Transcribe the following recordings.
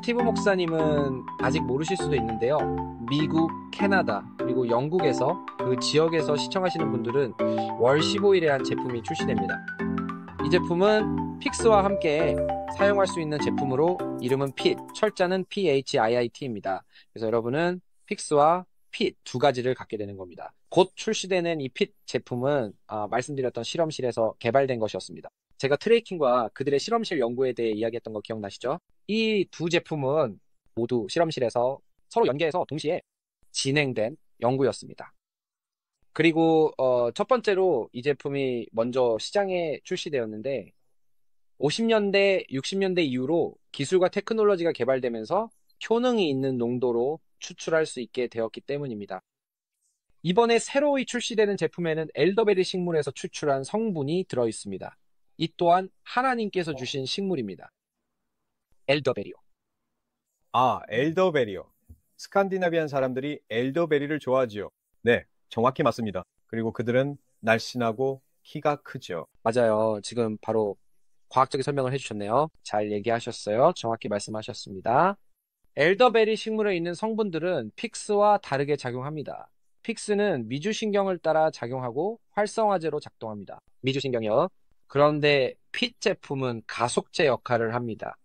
스티브 목사님은 아직 모르실 수도 있는데요. 미국, 캐나다, 그리고 영국에서 그 지역에서 시청하시는 분들은 월 15일이라는 제품이 출시됩니다. 이 제품은 픽스와 함께 사용할 수 있는 제품으로 이름은 핏, 철자는 PHIIT입니다. 그래서 여러분은 픽스와 핏 두 가지를 갖게 되는 겁니다. 곧 출시되는 이 핏 제품은 말씀드렸던 실험실에서 개발된 것이었습니다. 제가 트레이킹과 그들의 실험실 연구에 대해 이야기했던 거 기억나시죠? 이 두 제품은 모두 실험실에서 서로 연계해서 동시에 진행된 연구였습니다. 그리고 첫 번째로 이 제품이 먼저 시장에 출시되었는데 50년대, 60년대 이후로 기술과 테크놀로지가 개발되면서 효능이 있는 농도로 추출할 수 있게 되었기 때문입니다. 이번에 새로이 출시되는 제품에는 엘더베리 식물에서 추출한 성분이 들어있습니다. 이 또한 하나님께서 주신 식물입니다. 엘더베리요. 엘더베리요. 스칸디나비안 사람들이 엘더베리를 좋아하지요. 네, 정확히 맞습니다. 그리고 그들은 날씬하고 키가 크죠. 맞아요. 지금 바로 과학적인 설명을 해주셨네요. 잘 얘기하셨어요. 정확히 말씀하셨습니다. 엘더베리 식물에 있는 성분들은 픽스와 다르게 작용합니다. 픽스는 미주신경을 따라 작용하고 활성화제로 작동합니다. 미주신경이요. 그런데 핏 제품은 가속제 역할을 합니다.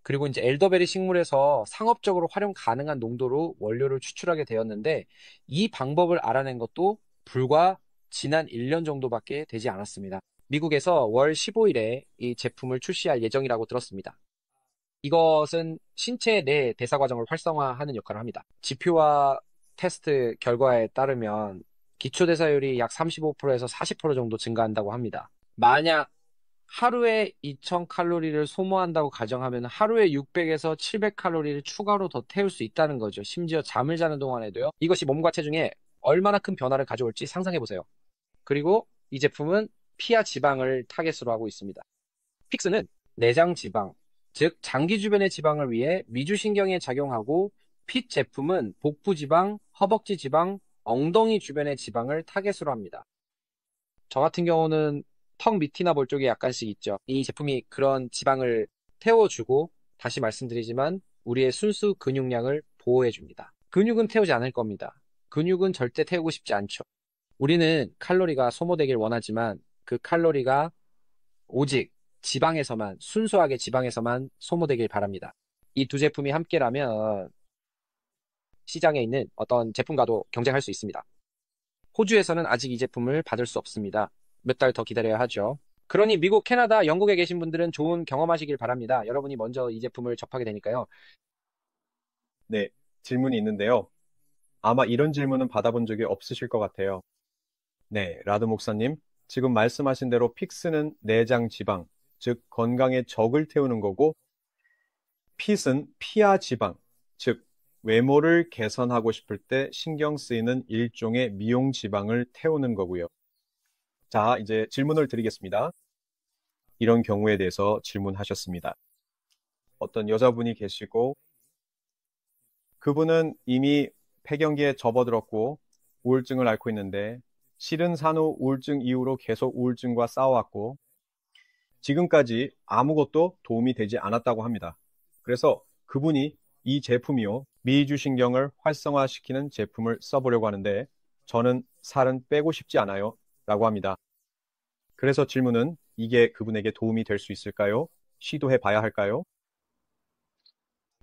그리고 이제 엘더베리 식물에서 상업적으로 활용 가능한 농도로 원료를 추출하게 되었는데 이 방법을 알아낸 것도 불과 지난 1년 정도밖에 되지 않았습니다. 미국에서 월 15일에 이 제품을 출시할 예정이라고 들었습니다. 이것은 신체 내 대사 과정을 활성화하는 역할을 합니다. 지표와 테스트 결과에 따르면 기초 대사율이 약 35%에서 40% 정도 증가한다고 합니다. 만약 하루에 2000칼로리를 소모한다고 가정하면 하루에 600에서 700칼로리를 추가로 더 태울 수 있다는 거죠. 심지어 잠을 자는 동안에도요. 이것이 몸과 체중에 얼마나 큰 변화를 가져올지 상상해 보세요. 그리고 이 제품은 피와 지방을 타겟으로 하고 있습니다. 픽스는 내장 지방, 즉 장기 주변의 지방을 위해 미주신경에 작용하고 핏 제품은 복부 지방, 허벅지 지방, 엉덩이 주변의 지방을 타겟으로 합니다. 저 같은 경우는 턱 밑이나 볼 쪽에 약간씩 있죠. 이 제품이 그런 지방을 태워주고 다시 말씀드리지만 우리의 순수 근육량을 보호해줍니다. 근육은 태우지 않을 겁니다. 근육은 절대 태우고 싶지 않죠. 우리는 칼로리가 소모되길 원하지만 그 칼로리가 오직 지방에서만, 순수하게 지방에서만 소모되길 바랍니다. 이 두 제품이 함께라면 시장에 있는 어떤 제품과도 경쟁할 수 있습니다. 호주에서는 아직 이 제품을 받을 수 없습니다. 몇 달 더 기다려야 하죠. 그러니 미국, 캐나다, 영국에 계신 분들은 좋은 경험하시길 바랍니다. 여러분이 먼저 이 제품을 접하게 되니까요. 네, 질문이 있는데요. 아마 이런 질문은 받아본 적이 없으실 것 같아요. 네, 라드 목사님. 지금 말씀하신 대로 픽스는 내장 지방, 즉 건강에 적을 태우는 거고, 핏은 피하 지방, 즉 외모를 개선하고 싶을 때 신경 쓰이는 일종의 미용 지방을 태우는 거고요. 자, 이제 질문을 드리겠습니다. 이런 경우에 대해서 질문하셨습니다. 어떤 여자분이 계시고 그분은 이미 폐경기에 접어들었고 우울증을 앓고 있는데 실은 산후 우울증 이후로 계속 우울증과 싸워왔고 지금까지 아무것도 도움이 되지 않았다고 합니다. 그래서 그분이 이 제품이요, 미주신경을 활성화시키는 제품을 써보려고 하는데 저는 살은 빼고 싶지 않아요 라고 합니다. 그래서 질문은 이게 그분에게 도움이 될 수 있을까요? 시도해 봐야 할까요?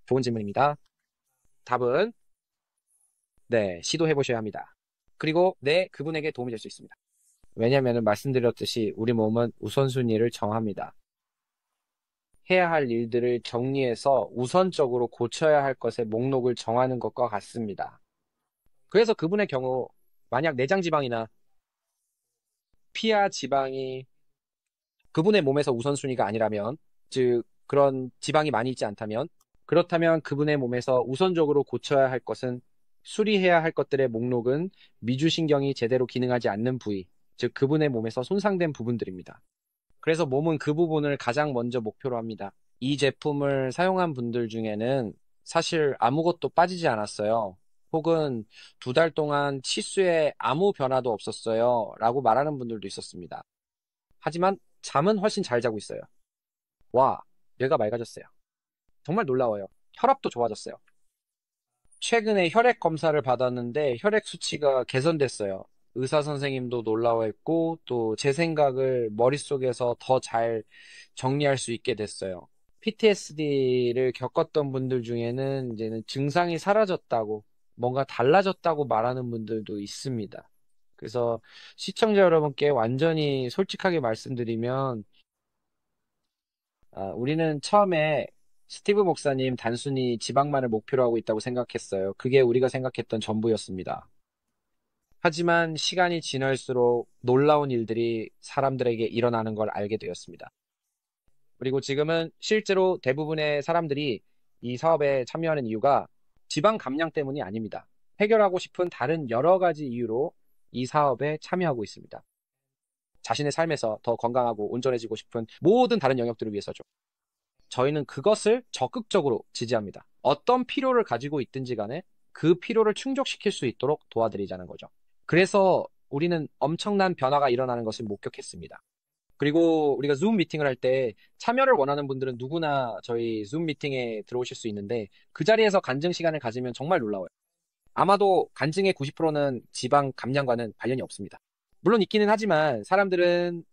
좋은 질문입니다. 답은 네, 시도해 보셔야 합니다. 그리고 네, 그분에게 도움이 될 수 있습니다. 왜냐하면 말씀드렸듯이 우리 몸은 우선순위를 정합니다. 해야 할 일들을 정리해서 우선적으로 고쳐야 할 것의 목록을 정하는 것과 같습니다. 그래서 그분의 경우 만약 내장지방이나 피하 지방이 그분의 몸에서 우선순위가 아니라면, 즉 그런 지방이 많이 있지 않다면, 그렇다면 그분의 몸에서 우선적으로 고쳐야 할 것은, 수리해야 할 것들의 목록은 미주신경이 제대로 기능하지 않는 부위, 즉 그분의 몸에서 손상된 부분들입니다. 그래서 몸은 그 부분을 가장 먼저 목표로 합니다. 이 제품을 사용한 분들 중에는 사실 아무것도 빠지지 않았어요. 혹은 2달 동안 치수에 아무 변화도 없었어요 라고 말하는 분들도 있었습니다. 하지만 잠은 훨씬 잘 자고 있어요. 와, 뇌가 맑아졌어요. 정말 놀라워요. 혈압도 좋아졌어요. 최근에 혈액 검사를 받았는데 혈액 수치가 개선됐어요. 의사 선생님도 놀라워했고 또 제 생각을 머릿속에서 더 잘 정리할 수 있게 됐어요. PTSD를 겪었던 분들 중에는 이제는 증상이 사라졌다고, 뭔가 달라졌다고 말하는 분들도 있습니다. 그래서 시청자 여러분께 완전히 솔직하게 말씀드리면, 우리는 처음에 스티브 목사님 단순히 지방만을 목표로 하고 있다고 생각했어요. 그게 우리가 생각했던 전부였습니다. 하지만 시간이 지날수록 놀라운 일들이 사람들에게 일어나는 걸 알게 되었습니다. 그리고 지금은 실제로 대부분의 사람들이 이 사업에 참여하는 이유가 지방 감량 때문이 아닙니다. 해결하고 싶은 다른 여러 가지 이유로 이 사업에 참여하고 있습니다. 자신의 삶에서 더 건강하고 온전해지고 싶은 모든 다른 영역들을 위해서죠. 저희는 그것을 적극적으로 지지합니다. 어떤 필요를 가지고 있든지 간에 그 필요를 충족시킬 수 있도록 도와드리자는 거죠. 그래서 우리는 엄청난 변화가 일어나는 것을 목격했습니다. 그리고 우리가 줌 미팅을 할 때 참여를 원하는 분들은 누구나 저희 줌 미팅에 들어오실 수 있는데 그 자리에서 간증 시간을 가지면 정말 놀라워요. 아마도 간증의 90%는 지방 감량과는 관련이 없습니다. 물론 있기는 하지만 사람들은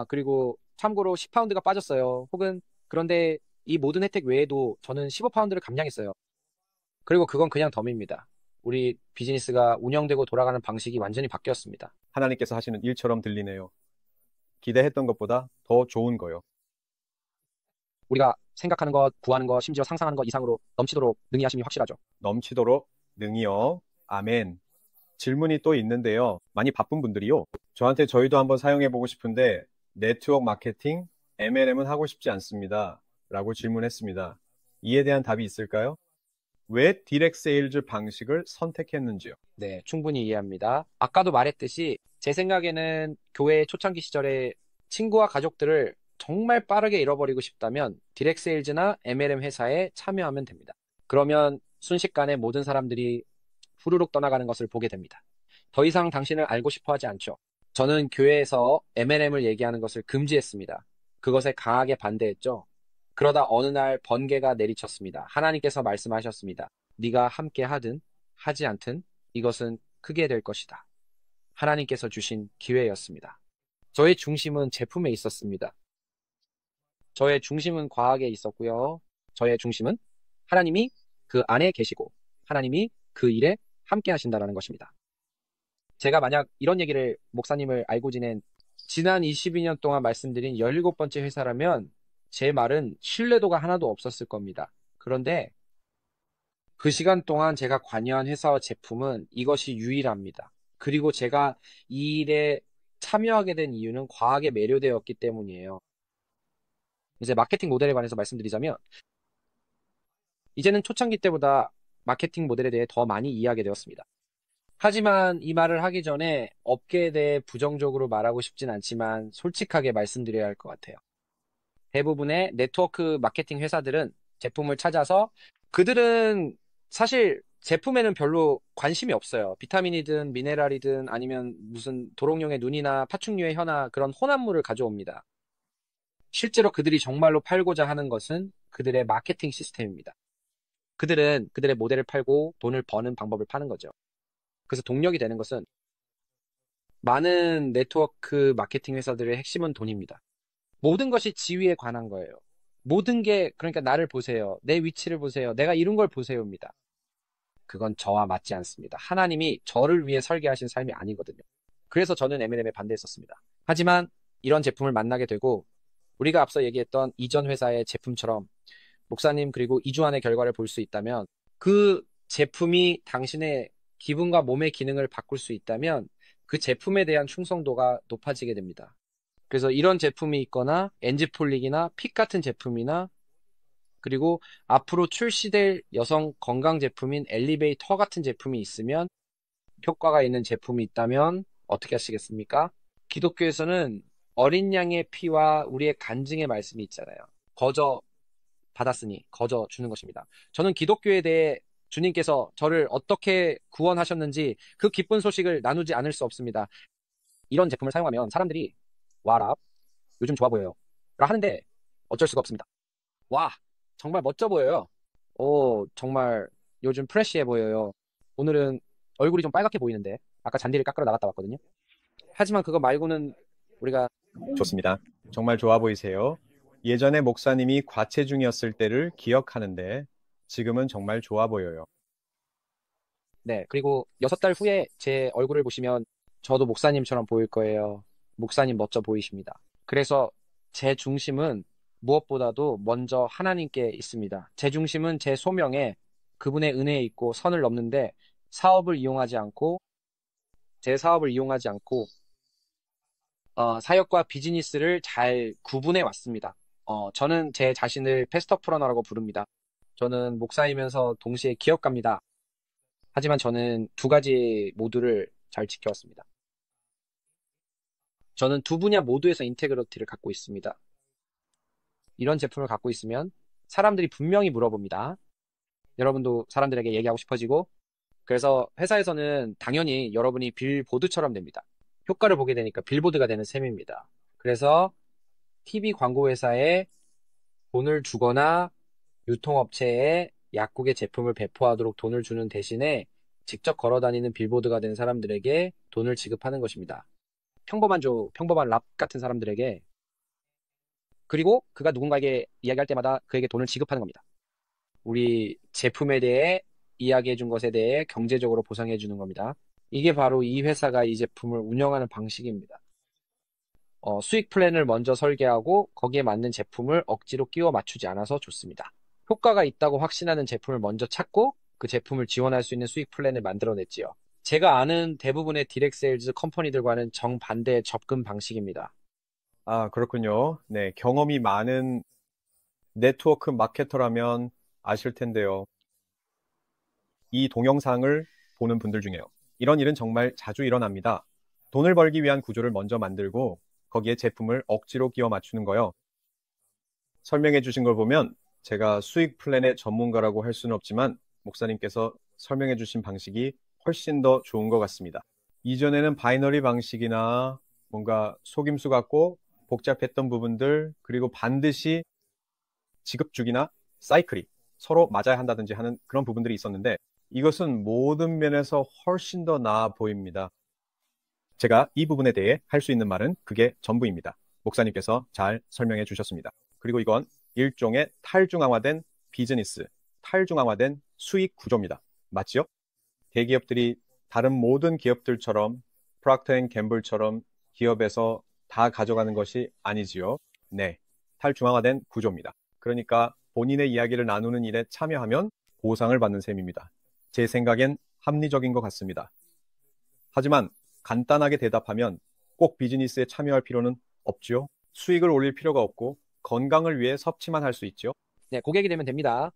그리고 참고로 10파운드가 빠졌어요. 혹은 그런데 이 모든 혜택 외에도 저는 15파운드를 감량했어요. 그리고 그건 그냥 덤입니다. 우리 비즈니스가 운영되고 돌아가는 방식이 완전히 바뀌었습니다. 하나님께서 하시는 일처럼 들리네요. 기대했던 것보다 더 좋은 거요. 우리가 생각하는 것, 구하는 것, 심지어 상상하는 것 이상으로 넘치도록 능히 하심이 확실하죠. 넘치도록 능이요. 아멘. 질문이 또 있는데요. 많이 바쁜 분들이요. 저한테 저희도 한번 사용해보고 싶은데 네트워크 마케팅, MLM은 하고 싶지 않습니다. 라고 질문했습니다. 이에 대한 답이 있을까요? 왜 디렉트 세일즈 방식을 선택했는지요? 네, 충분히 이해합니다. 아까도 말했듯이 제 생각에는 교회 초창기 시절에 친구와 가족들을 정말 빠르게 잃어버리고 싶다면 디렉트 세일즈나 MLM 회사에 참여하면 됩니다. 그러면 순식간에 모든 사람들이 후루룩 떠나가는 것을 보게 됩니다. 더 이상 당신을 알고 싶어 하지 않죠. 저는 교회에서 MLM을 얘기하는 것을 금지했습니다. 그것에 강하게 반대했죠. 그러다 어느 날 번개가 내리쳤습니다. 하나님께서 말씀하셨습니다. 네가 함께 하든 하지 않든 이것은 크게 될 것이다. 하나님께서 주신 기회였습니다. 저의 중심은 제품에 있었습니다. 저의 중심은 과학에 있었고요. 저의 중심은 하나님이 그 안에 계시고 하나님이 그 일에 함께 하신다라는 것입니다. 제가 만약 이런 얘기를 목사님을 알고 지낸 지난 22년 동안 말씀드린 17번째 회사라면 제 말은 신뢰도가 하나도 없었을 겁니다. 그런데 그 시간 동안 제가 관여한 회사와 제품은 이것이 유일합니다. 그리고 제가 이 일에 참여하게 된 이유는 과학에 매료되었기 때문이에요. 이제 마케팅 모델에 관해서 말씀드리자면 이제는 초창기 때보다 마케팅 모델에 대해 더 많이 이해하게 되었습니다. 하지만 이 말을 하기 전에 업계에 대해 부정적으로 말하고 싶진 않지만 솔직하게 말씀드려야 할 것 같아요. 대부분의 네트워크 마케팅 회사들은 제품을 찾아서 그들은 사실 제품에는 별로 관심이 없어요. 비타민이든 미네랄이든 아니면 무슨 도롱뇽의 눈이나 파충류의 혀나 그런 혼합물을 가져옵니다. 실제로 그들이 정말로 팔고자 하는 것은 그들의 마케팅 시스템입니다. 그들은 그들의 모델을 팔고 돈을 버는 방법을 파는 거죠. 그래서 동력이 되는 것은 많은 네트워크 마케팅 회사들의 핵심은 돈입니다. 모든 것이 지위에 관한 거예요. 모든 게 그러니까 나를 보세요. 내 위치를 보세요. 내가 이룬 걸 보세요입니다. 그건 저와 맞지 않습니다. 하나님이 저를 위해 설계하신 삶이 아니거든요. 그래서 저는 M&M에 반대했었습니다. 하지만 이런 제품을 만나게 되고 우리가 앞서 얘기했던 이전 회사의 제품처럼 목사님 그리고 2주 안의 결과를 볼 수 있다면 그 제품이 당신의 기분과 몸의 기능을 바꿀 수 있다면 그 제품에 대한 충성도가 높아지게 됩니다. 그래서 이런 제품이 있거나 엔지폴릭이나 픽 같은 제품이나 그리고 앞으로 출시될 여성 건강 제품인 엘리베이터 같은 제품이 있으면 효과가 있는 제품이 있다면 어떻게 하시겠습니까? 기독교에서는 어린 양의 피와 우리의 간증의 말씀이 있잖아요. 거저 받았으니 거저 주는 것입니다. 저는 기독교에 대해 주님께서 저를 어떻게 구원하셨는지 그 기쁜 소식을 나누지 않을 수 없습니다. 이런 제품을 사용하면 사람들이 와라 요즘 좋아 보여요 라 하는데 어쩔 수가 없습니다. 와 정말 멋져 보여요. 오, 정말 요즘 프레시해 보여요. 오늘은 얼굴이 좀 빨갛게 보이는데 아까 잔디를 깎으러 나갔다 왔거든요. 하지만 그거 말고는 우리가 좋습니다. 정말 좋아 보이세요. 예전에 목사님이 과체중이었을 때를 기억하는데 지금은 정말 좋아 보여요. 네, 그리고 6달 후에 제 얼굴을 보시면 저도 목사님처럼 보일 거예요. 목사님 멋져 보이십니다. 그래서 제 중심은 무엇보다도 먼저 하나님께 있습니다. 제 중심은 제 소명에 그분의 은혜에 있고 선을 넘는데 사업을 이용하지 않고 제 사업을 이용하지 않고 사역과 비즈니스를 잘 구분해 왔습니다. 저는 제 자신을 패스터 프러너라고 부릅니다. 저는 목사이면서 동시에 기업가입니다. 하지만 저는 두 가지 모두를 잘 지켜왔습니다. 저는 두 분야 모두에서 인테그리티를 갖고 있습니다. 이런 제품을 갖고 있으면 사람들이 분명히 물어봅니다. 여러분도 사람들에게 얘기하고 싶어지고, 그래서 회사에서는 당연히 여러분이 빌보드처럼 됩니다. 효과를 보게 되니까 빌보드가 되는 셈입니다. 그래서 TV 광고 회사에 돈을 주거나 유통업체에 약국의 제품을 배포하도록 돈을 주는 대신에 직접 걸어다니는 빌보드가 된 사람들에게 돈을 지급하는 것입니다. 평범한 랍 같은 사람들에게, 그리고 그가 누군가에게 이야기할 때마다 그에게 돈을 지급하는 겁니다. 우리 제품에 대해 이야기해 준 것에 대해 경제적으로 보상해 주는 겁니다. 이게 바로 이 회사가 이 제품을 운영하는 방식입니다. 수익 플랜을 먼저 설계하고 거기에 맞는 제품을 억지로 끼워 맞추지 않아서 좋습니다. 효과가 있다고 확신하는 제품을 먼저 찾고 그 제품을 지원할 수 있는 수익 플랜을 만들어냈지요. 제가 아는 대부분의 디렉트 세일즈 컴퍼니들과는 정반대의 접근 방식입니다. 아, 그렇군요. 네, 경험이 많은 네트워크 마케터라면 아실 텐데요. 이 동영상을 보는 분들 중에요. 이런 일은 정말 자주 일어납니다. 돈을 벌기 위한 구조를 먼저 만들고 거기에 제품을 억지로 끼워 맞추는 거요. 설명해 주신 걸 보면 제가 수익 플랜의 전문가라고 할 수는 없지만 목사님께서 설명해 주신 방식이 훨씬 더 좋은 것 같습니다. 이전에는 바이너리 방식이나 뭔가 속임수 같고 복잡했던 부분들, 그리고 반드시 지급주기나 사이클이 서로 맞아야 한다든지 하는 그런 부분들이 있었는데 이것은 모든 면에서 훨씬 더 나아 보입니다. 제가 이 부분에 대해 할 수 있는 말은 그게 전부입니다. 목사님께서 잘 설명해 주셨습니다. 그리고 이건 일종의 탈중앙화된 비즈니스, 탈중앙화된 수익 구조입니다. 맞지요? 대기업들이 다른 모든 기업들처럼 프록터 앤 갬블처럼 기업에서 다 가져가는 것이 아니지요. 네, 탈중앙화된 구조입니다. 그러니까 본인의 이야기를 나누는 일에 참여하면 보상을 받는 셈입니다. 제 생각엔 합리적인 것 같습니다. 하지만 간단하게 대답하면 꼭 비즈니스에 참여할 필요는 없지요. 수익을 올릴 필요가 없고 건강을 위해 섭취만 할 수 있죠. 네, 고객이 되면 됩니다.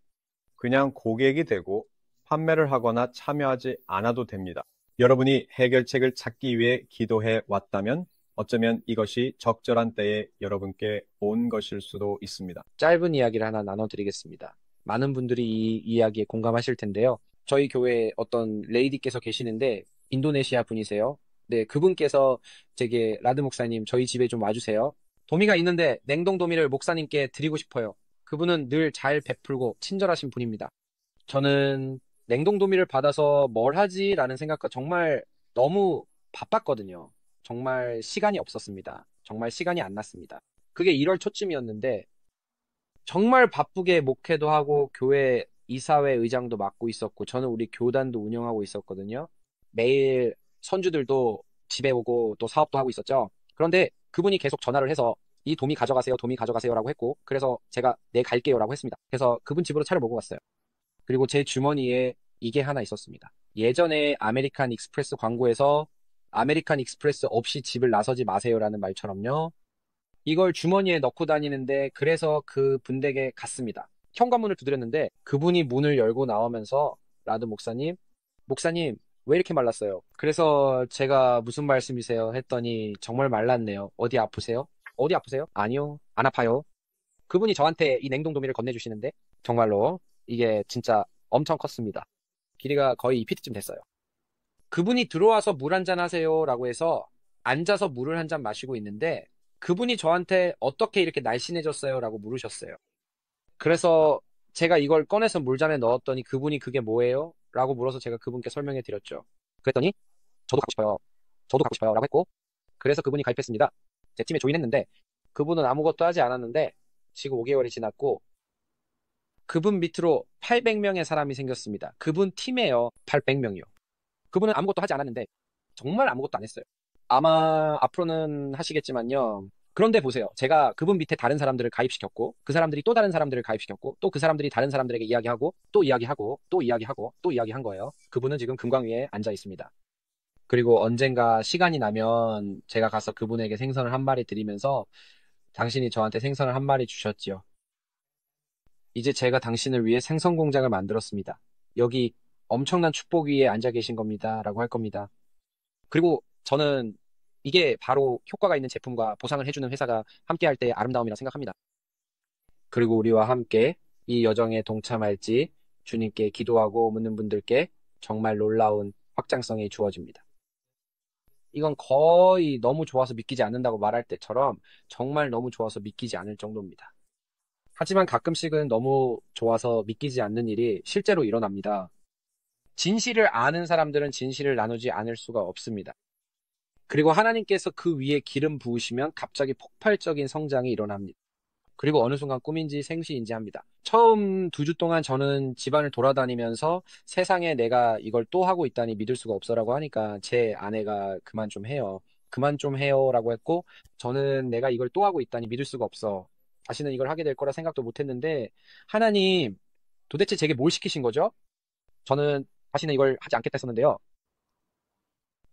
그냥 고객이 되고 판매를 하거나 참여하지 않아도 됩니다. 여러분이 해결책을 찾기 위해 기도해 왔다면 어쩌면 이것이 적절한 때에 여러분께 온 것일 수도 있습니다. 짧은 이야기를 하나 나눠드리겠습니다. 많은 분들이 이 이야기에 공감하실 텐데요. 저희 교회에 어떤 레이디께서 계시는데 인도네시아 분이세요. 네, 그분께서 제게 라드 목사님 저희 집에 좀 와주세요. 도미가 있는데 냉동 도미를 목사님께 드리고 싶어요. 그분은 늘 잘 베풀고 친절하신 분입니다. 저는 냉동 도미를 받아서 뭘 하지라는 생각과 정말 너무 바빴거든요. 정말 시간이 없었습니다. 정말 시간이 안 났습니다. 그게 1월 초쯤이었는데 정말 바쁘게 목회도 하고 교회 이사회 의장도 맡고 있었고 저는 우리 교단도 운영하고 있었거든요. 매일 선주들도 집에 오고 또 사업도 하고 있었죠. 그런데 그분이 계속 전화를 해서 이 도미 가져가세요, 도미 가져가세요라고 했고 그래서 제가 네 갈게요라고 했습니다. 그래서 그분 집으로 차를 몰고 갔어요. 그리고 제 주머니에 이게 하나 있었습니다. 예전에 아메리칸 익스프레스 광고에서 아메리칸 익스프레스 없이 집을 나서지 마세요라는 말처럼요. 이걸 주머니에 넣고 다니는데 그래서 그 분에게 갔습니다. 현관문을 두드렸는데 그분이 문을 열고 나오면서 라드 목사님, 목사님 왜 이렇게 말랐어요? 그래서 제가 무슨 말씀이세요? 했더니 정말 말랐네요. 어디 아프세요? 어디 아프세요? 아니요, 안 아파요. 그분이 저한테 이 냉동도미를 건네주시는데 정말로 이게 진짜 엄청 컸습니다. 길이가 거의 2피트쯤 됐어요. 그분이 들어와서 물 한 잔 하세요 라고 해서 앉아서 물을 한 잔 마시고 있는데 그분이 저한테 어떻게 이렇게 날씬해졌어요? 라고 물으셨어요. 그래서 제가 이걸 꺼내서 물잔에 넣었더니 그분이 그게 뭐예요? 라고 물어서 제가 그분께 설명해 드렸죠. 그랬더니 저도 갖고 싶어요. 저도 갖고 싶어요. 라고 했고, 그래서 그분이 가입했습니다. 제 팀에 조인했는데 그분은 아무것도 하지 않았는데 지금 5개월이 지났고 그분 밑으로 800명의 사람이 생겼습니다. 그분 팀에요. 800명이요. 그분은 아무것도 하지 않았는데 정말 아무것도 안 했어요. 아마 앞으로는 하시겠지만요. 그런데 보세요. 제가 그분 밑에 다른 사람들을 가입시켰고 그 사람들이 또 다른 사람들을 가입시켰고 또 그 사람들이 다른 사람들에게 이야기하고 또 이야기하고 또 이야기하고 또 이야기한 거예요. 그분은 지금 금광 위에 앉아 있습니다. 그리고 언젠가 시간이 나면 제가 가서 그분에게 생선을 한 마리 드리면서 당신이 저한테 생선을 한 마리 주셨지요. 이제 제가 당신을 위해 생선 공장을 만들었습니다. 여기 엄청난 축복 위에 앉아 계신 겁니다. 라고 할 겁니다. 그리고 저는 이게 바로 효과가 있는 제품과 보상을 해주는 회사가 함께 할 때의 아름다움이라 생각합니다. 그리고 우리와 함께 이 여정에 동참할지 주님께 기도하고 묻는 분들께 정말 놀라운 확장성이 주어집니다. 이건 거의 너무 좋아서 믿기지 않는다고 말할 때처럼 정말 너무 좋아서 믿기지 않을 정도입니다. 하지만 가끔씩은 너무 좋아서 믿기지 않는 일이 실제로 일어납니다. 진실을 아는 사람들은 진실을 나누지 않을 수가 없습니다. 그리고 하나님께서 그 위에 기름 부으시면 갑자기 폭발적인 성장이 일어납니다. 그리고 어느 순간 꿈인지 생시인지 합니다. 처음 2주 동안 저는 집안을 돌아다니면서 세상에 내가 이걸 또 하고 있다니 믿을 수가 없어라고 하니까 제 아내가 그만 좀 해요. 그만 좀 해요 라고 했고 저는 내가 이걸 또 하고 있다니 믿을 수가 없어. 다시는 이걸 하게 될 거라 생각도 못 했는데 하나님 도대체 제게 뭘 시키신 거죠? 저는 다시는 이걸 하지 않겠다 했었는데요.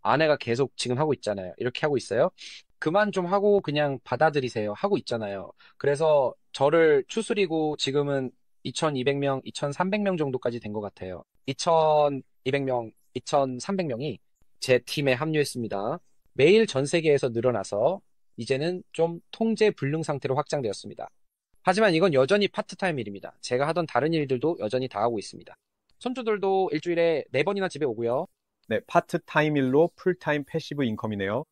아내가 계속 지금 하고 있잖아요. 이렇게 하고 있어요. 그만 좀 하고 그냥 받아들이세요. 하고 있잖아요. 그래서 저를 추스리고 지금은 2200명, 2300명 정도까지 된 것 같아요. 2200명, 2300명이 제 팀에 합류했습니다. 매일 전 세계에서 늘어나서 이제는 좀 통제 불능 상태로 확장되었습니다. 하지만 이건 여전히 파트타임 일입니다. 제가 하던 다른 일들도 여전히 다 하고 있습니다. 손주들도 일주일에 4번이나 집에 오고요. 네, 파트타임 일로 풀타임 패시브 인컴이네요.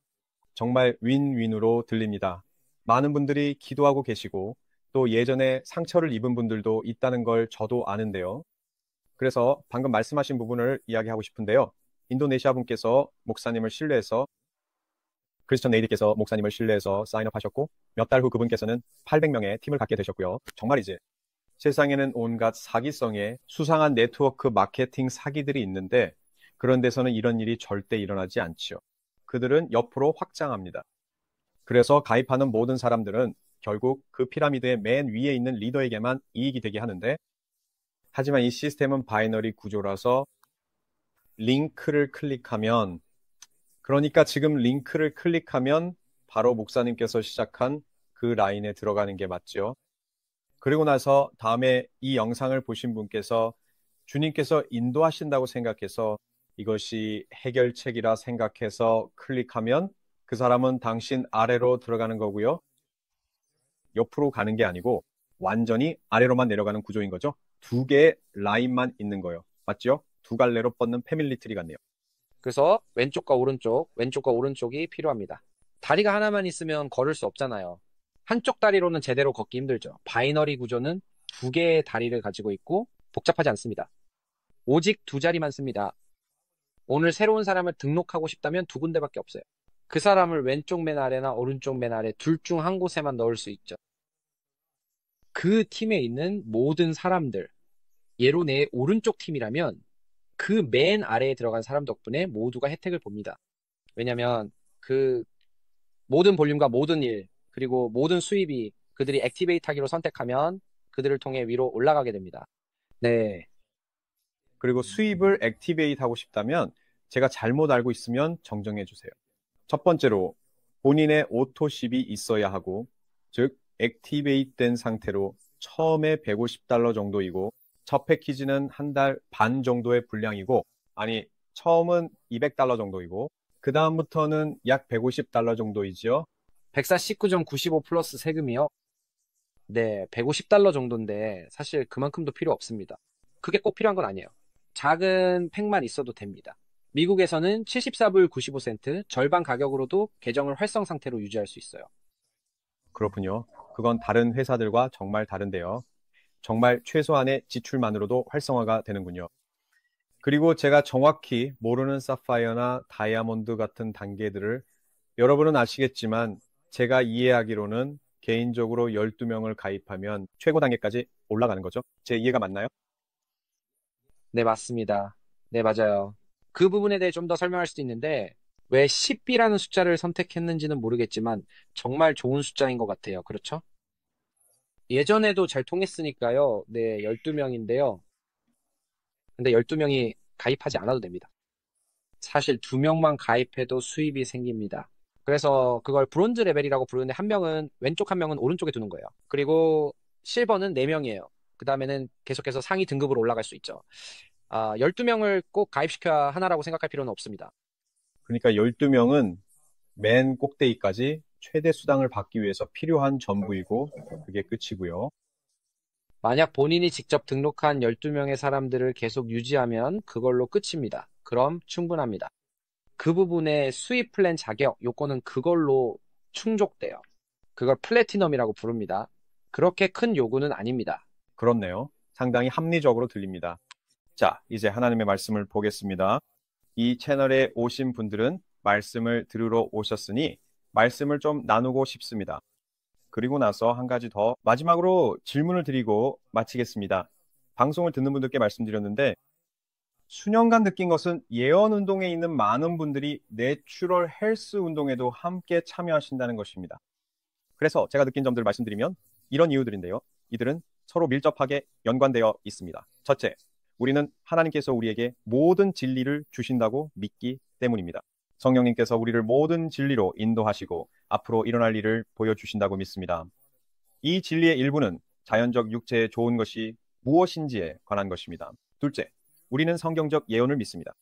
정말 윈윈으로 들립니다. 많은 분들이 기도하고 계시고 또 예전에 상처를 입은 분들도 있다는 걸 저도 아는데요. 그래서 방금 말씀하신 부분을 이야기하고 싶은데요. 인도네시아 분께서 목사님을 신뢰해서 크리스천 네이디께서 목사님을 신뢰해서 사인업하셨고 몇 달 후 그분께서는 800명의 팀을 갖게 되셨고요. 정말이지 세상에는 온갖 사기성의 수상한 네트워크 마케팅 사기들이 있는데 그런 데서는 이런 일이 절대 일어나지 않지요. 그들은 옆으로 확장합니다. 그래서 가입하는 모든 사람들은 결국 그 피라미드의 맨 위에 있는 리더에게만 이익이 되게 하는데 하지만 이 시스템은 바이너리 구조라서 링크를 클릭하면 그러니까 지금 링크를 클릭하면 바로 목사님께서 시작한 그 라인에 들어가는 게 맞죠. 그리고 나서 다음에 이 영상을 보신 분께서 주님께서 인도하신다고 생각해서 이것이 해결책이라 생각해서 클릭하면 그 사람은 당신 아래로 들어가는 거고요. 옆으로 가는 게 아니고 완전히 아래로만 내려가는 구조인 거죠. 2개의 라인만 있는 거예요. 맞죠? 2갈래로 뻗는 패밀리 트리 같네요. 그래서 왼쪽과 오른쪽, 왼쪽과 오른쪽이 필요합니다. 다리가 하나만 있으면 걸을 수 없잖아요. 한쪽 다리로는 제대로 걷기 힘들죠. 바이너리 구조는 2개의 다리를 가지고 있고 복잡하지 않습니다. 오직 2자리만 씁니다. 오늘 새로운 사람을 등록하고 싶다면 2군데밖에 없어요. 그 사람을 왼쪽 맨 아래나 오른쪽 맨 아래 둘 중 한 곳에만 넣을 수 있죠. 그 팀에 있는 모든 사람들, 예로 내 오른쪽 팀이라면 그 맨 아래에 들어간 사람 덕분에 모두가 혜택을 봅니다. 왜냐면 그 모든 볼륨과 모든 일, 그리고 모든 수입이 그들이 액티베이트 하기로 선택하면 그들을 통해 위로 올라가게 됩니다. 네. 그리고 수입을 액티베이트 하고 싶다면 제가 잘못 알고 있으면 정정해 주세요. 첫 번째로 본인의 오토십이 있어야 하고 즉 액티베이트 된 상태로 처음에 $150 정도이고 첫 패키지는 한 달 반 정도의 분량이고 아니 처음은 $200 정도이고 그 다음부터는 약 $150 정도이지요. 149.95 플러스 세금이요? 네, $150 정도인데 사실 그만큼도 필요 없습니다. 그게 꼭 필요한 건 아니에요. 작은 팩만 있어도 됩니다. 미국에서는 74불 95센트 절반 가격으로도 계정을 활성 상태로 유지할 수 있어요. 그렇군요. 그건 다른 회사들과 정말 다른데요. 정말 최소한의 지출만으로도 활성화가 되는군요. 그리고 제가 정확히 모르는 사파이어나 다이아몬드 같은 단계들을 여러분은 아시겠지만 제가 이해하기로는 개인적으로 12명을 가입하면 최고 단계까지 올라가는 거죠. 제 이해가 맞나요? 네, 맞습니다. 네, 맞아요. 그 부분에 대해 좀 더 설명할 수도 있는데, 왜 10B라는 숫자를 선택했는지는 모르겠지만, 정말 좋은 숫자인 것 같아요. 그렇죠? 예전에도 잘 통했으니까요. 네, 12명인데요. 근데 12명이 가입하지 않아도 됩니다. 사실 2명만 가입해도 수입이 생깁니다. 그래서 그걸 브론즈 레벨이라고 부르는데 한 명은 왼쪽 한 명은 오른쪽에 두는 거예요. 그리고 실버는 4명이에요. 그 다음에는 계속해서 상위 등급으로 올라갈 수 있죠. 12명을 꼭 가입시켜야 하나라고 생각할 필요는 없습니다. 그러니까 12명은 맨 꼭대기까지 최대 수당을 받기 위해서 필요한 전부이고 그게 끝이고요. 만약 본인이 직접 등록한 12명의 사람들을 계속 유지하면 그걸로 끝입니다. 그럼 충분합니다. 그 부분의 수입 플랜 자격 요건은 그걸로 충족돼요. 그걸 플래티넘이라고 부릅니다. 그렇게 큰 요구는 아닙니다. 그렇네요. 상당히 합리적으로 들립니다. 자, 이제 하나님의 말씀을 보겠습니다. 이 채널에 오신 분들은 말씀을 들으러 오셨으니 말씀을 좀 나누고 싶습니다. 그리고 나서 한 가지 더 마지막으로 질문을 드리고 마치겠습니다. 방송을 듣는 분들께 말씀드렸는데 수년간 느낀 것은 예언 운동에 있는 많은 분들이 내추럴 헬스 운동에도 함께 참여하신다는 것입니다. 그래서 제가 느낀 점들을 말씀드리면 이런 이유들인데요. 이들은 서로 밀접하게 연관되어 있습니다. 첫째, 우리는 하나님께서 우리에게 모든 진리를 주신다고 믿기 때문입니다. 성령님께서 우리를 모든 진리로 인도하시고 앞으로 일어날 일을 보여주신다고 믿습니다. 이 진리의 일부는 자연적 육체에 좋은 것이 무엇인지에 관한 것입니다. 둘째, 우리는 성경적 예언을 믿습니다.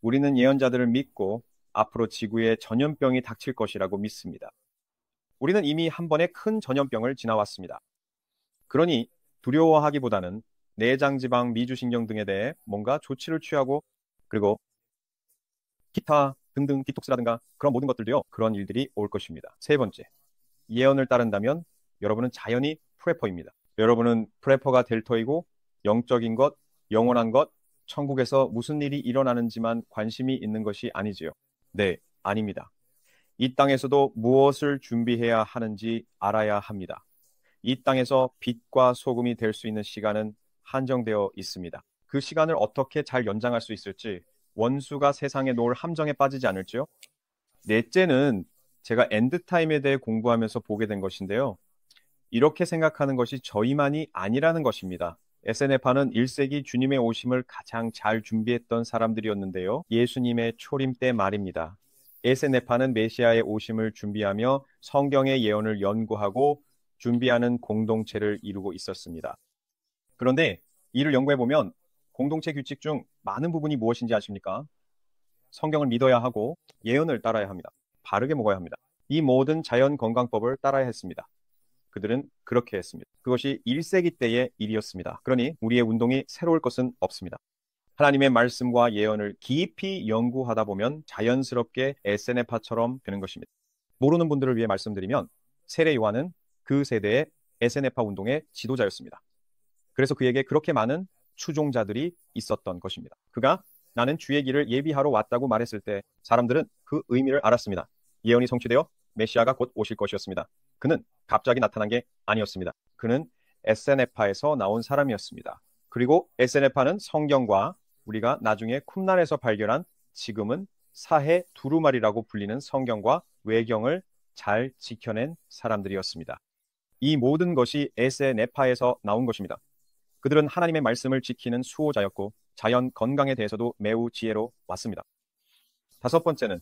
우리는 예언자들을 믿고 앞으로 지구에 전염병이 닥칠 것이라고 믿습니다. 우리는 이미 한 번의 큰 전염병을 지나왔습니다. 그러니 두려워하기보다는 내장지방, 미주신경 등에 대해 뭔가 조치를 취하고 그리고 기타 등등 디톡스라든가 그런 모든 것들도요. 그런 일들이 올 것입니다. 세 번째, 예언을 따른다면 여러분은 자연히 프레퍼입니다. 여러분은 프레퍼가 될 터이고 영적인 것, 영원한 것, 천국에서 무슨 일이 일어나는지만 관심이 있는 것이 아니지요. 네, 아닙니다. 이 땅에서도 무엇을 준비해야 하는지 알아야 합니다. 이 땅에서 빛과 소금이 될 수 있는 시간은 한정되어 있습니다. 그 시간을 어떻게 잘 연장할 수 있을지 원수가 세상에 놓을 함정에 빠지지 않을지요. 넷째는 제가 엔드타임에 대해 공부하면서 보게 된 것인데요. 이렇게 생각하는 것이 저희만이 아니라는 것입니다. SNF파는 1세기 주님의 오심을 가장 잘 준비했던 사람들이었는데요. 예수님의 초림 때 말입니다. SNF파는 메시아의 오심을 준비하며 성경의 예언을 연구하고 준비하는 공동체를 이루고 있었습니다. 그런데 이를 연구해보면 공동체 규칙 중 많은 부분이 무엇인지 아십니까? 성경을 믿어야 하고 예언을 따라야 합니다. 바르게 먹어야 합니다. 이 모든 자연 건강법을 따라야 했습니다. 그들은 그렇게 했습니다. 그것이 1세기 때의 일이었습니다. 그러니 우리의 운동이 새로울 것은 없습니다. 하나님의 말씀과 예언을 깊이 연구하다 보면 자연스럽게 SNF파처럼 되는 것입니다. 모르는 분들을 위해 말씀드리면 세례 요한은 그 세대의 SNF파 운동의 지도자였습니다. 그래서 그에게 그렇게 많은 추종자들이 있었던 것입니다. 그가 나는 주의 길을 예비하러 왔다고 말했을 때 사람들은 그 의미를 알았습니다. 예언이 성취되어 메시아가 곧 오실 것이었습니다. 그는 갑자기 나타난 게 아니었습니다. 그는 SNF파에서 나온 사람이었습니다. 그리고 SNF파는 성경과 우리가 나중에 쿰란에서 발견한 지금은 사해 두루마리라고 불리는 성경과 외경을 잘 지켜낸 사람들이었습니다. 이 모든 것이 SNF파에서 나온 것입니다. 그들은 하나님의 말씀을 지키는 수호자였고 자연 건강에 대해서도 매우 지혜로 왔습니다. 다섯 번째는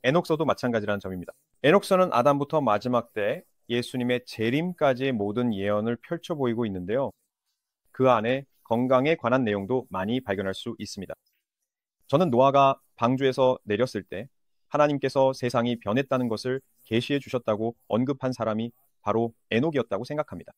에녹서도 마찬가지라는 점입니다. 에녹서는 아담부터 마지막 때 예수님의 재림까지의 모든 예언을 펼쳐 보이고 있는데요. 그 안에 건강에 관한 내용도 많이 발견할 수 있습니다. 저는 노아가 방주에서 내렸을 때 하나님께서 세상이 변했다는 것을 계시해 주셨다고 언급한 사람이 바로 에녹이었다고 생각합니다.